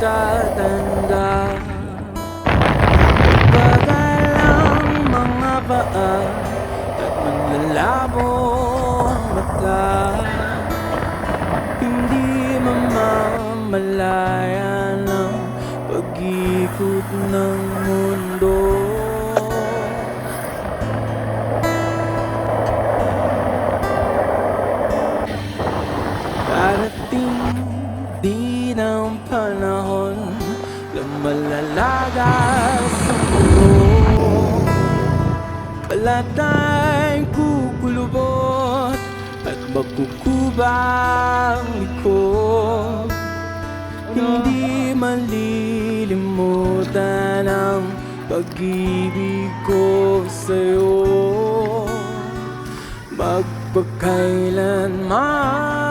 magtatanda. Bagal ang mga paa at manlalabo ang mata. Hindi mamamalaya ng pag-ikot ng mundo. Darating din ang panahon na malalagas ang mundo. Palatay kukulubot at magkukubang likod. Hindi malilimutan ang pag-ibig ko sa'yo magpakailanman.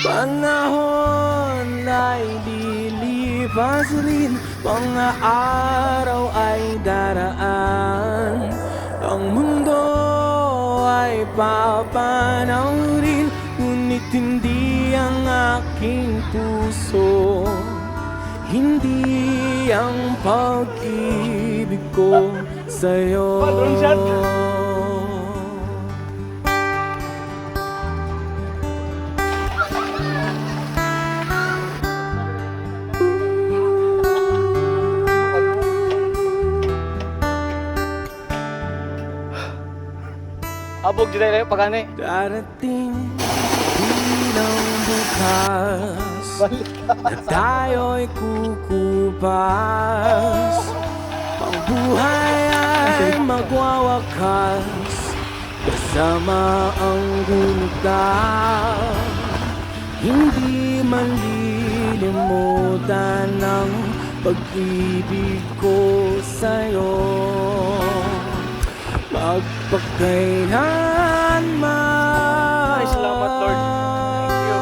Panahon ay lilipas rin, mga araw ay daraan. Ang mundo ay papanaw rin, ngunit hindi ang aking puso, hindi ang pag-ibig ko sa'yo. Abog di tayo pagani. Darating din ang bukas na tayo'y kukupas. Ang buhay ay magwawakas kasama ang gulugdan. Hindi malilimutan ang pag-ibig ko sa'yo magpakailanman. Ay, salamat, Lord. Thank you.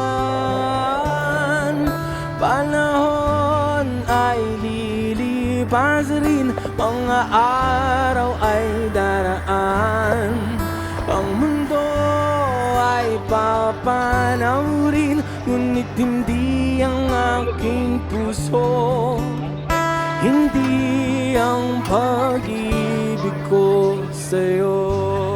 Panahon ay lilipas rin, mga araw ay daraan. Ang mundo ay papanaw rin, ngunit hindi ang aking puso, hindi ang pag-ibig ko sa'yo.